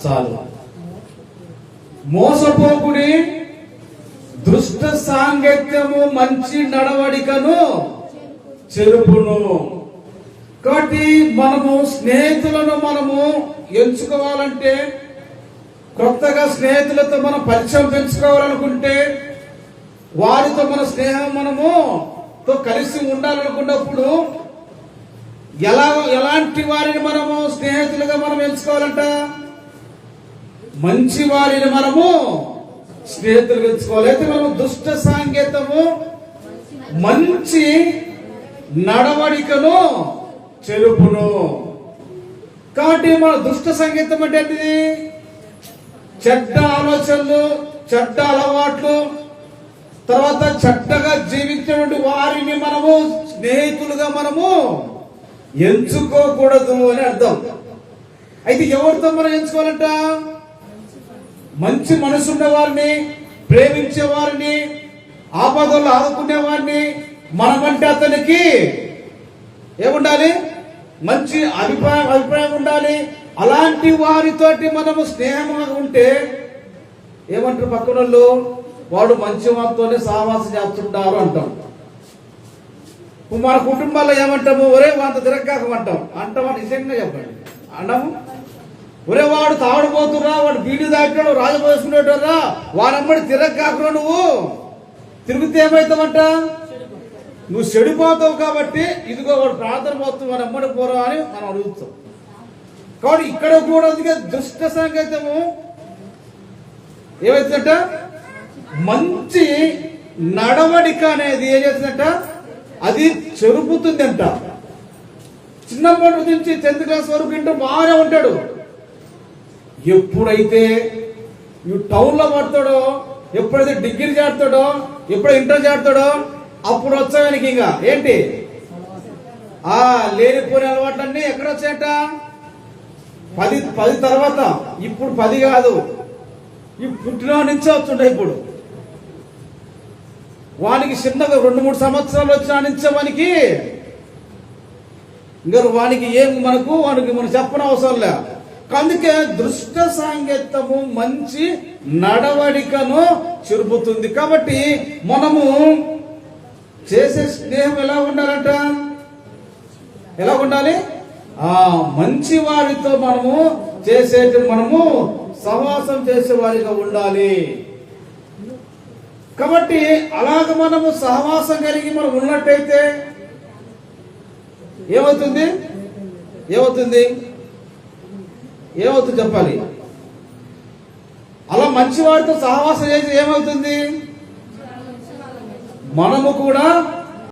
చాలు. మోసపోకుడి, దుష్ట సాంగత్యము మంచి నడవడికను చెరుపును. కాబట్టి మనము స్నేహితులను మనము ఎంచుకోవాలంటే, కొత్తగా స్నేహితులతో మనం పరిచయం పెంచుకోవాలనుకుంటే, వారితో మన స్నేహం మనము తో కలిసి ఉండాలనుకున్నప్పుడు ఎలాంటి వారిని మనము స్నేహితులుగా మనం ఎంచుకోవాలంట? మంచి వారిని మనము స్నేహితులుగా ఎంచుకోవాలి. అయితే మనము దుష్ట సాంకేతము మంచి నడవడికను చెరుపును. కాబట్టి మన దుష్ట సంగీతం అంటే ఏంటిది? చెడ్డ ఆలోచనలు, చెడ్డ అలవాట్లు, తర్వాత చెడ్డగా జీవించేటువంటి వారిని మనము స్నేహితులుగా మనము ఎంచుకోకూడదు అని అర్థం. అయితే ఎవరితో మనం ఎంచుకోవాలంట? మంచి మనసున్న వారిని, ప్రేమించే వారిని, ఆపదలు ఆదుకునే వారిని. మనమంటే అతనికి ఏముండాలి? మంచి అభిప్రాయం ఉండాలి. అలాంటి వారితోటి మనము స్నేహంగా ఉంటే ఏమంటారు పక్కన వాళ్ళు? వాడు మంచి వారితోనే సహవాసం చేస్తుంటారు అంటాం. మన కుటుంబాల్లో ఏమంటాము? ఒరే వాంత తిరగకాకమంటాం. అంటామా? నిజంగా చెప్పండి, అన్నాము. ఒరే వాడు తాగుడుపోతురా, వాడు బీడి దాటాడు, రాజపోసుకునేటరా, వాడమ్మడి తిరగకాకురా. నువ్వు తిరిగితే ఏమవుతామంట? నువ్వు చెడిపోతావు. కాబట్టి ఇదిగో వాడు ప్రార్థన పోతావు, వాడు అమ్మడి పోరా అని మనం అడుగుతాం. కాబట్టి ఇక్కడ కూడా దుష్ట సంకేతము ఏమవుతుందంట? మంచి నడవడిక అనేది ఏం చేస్తుందంట? అది చెరుపుతుంది అంట. చిన్నప్పటి నుంచి 10th క్లాస్ వరకు ఇంటూ బాగానే ఉంటాడు. ఎప్పుడైతే టౌన్ లో పడతాడో, ఎప్పుడైతే డిగ్రీ చేస్తాడో, ఎప్పుడు ఇంటర్ చేస్తాడో, అప్పుడు వచ్చాయనికి ఇంకా ఏంటి లేనిపోయిన అలవాట్లన్నీ ఎక్కడ వచ్చాయట? 10 తర్వాత. ఇప్పుడు 10 కాదు, ఈ పుట్టిన నుంచే వస్తుంటాయి. ఇప్పుడు వానికి చిన్నగా 2-3 సంవత్సరాలు వచ్చిన నుంచే వానికి ఇంకా వానికి ఏం వానికి మనం చెప్పని అవసరం లే. అందుకే దుష్ట సాంగత్యము మంచి నడవడికను చెరుపుతుంది. కాబట్టి మనము చేసే స్నేహం ఎలా ఉండాలంట? ఎలా ఉండాలి? మంచి వారితో మనము మనము సహవాసం చేసే వారిగా ఉండాలి. కాబట్టి అలాగ మనము సహవాసం కలిగి మనం ఉన్నట్టయితే ఏమవుతుంది? చెప్పాలి. అలా మంచి వారితో సహవాసం చేసి ఏమవుతుంది? మనము కూడా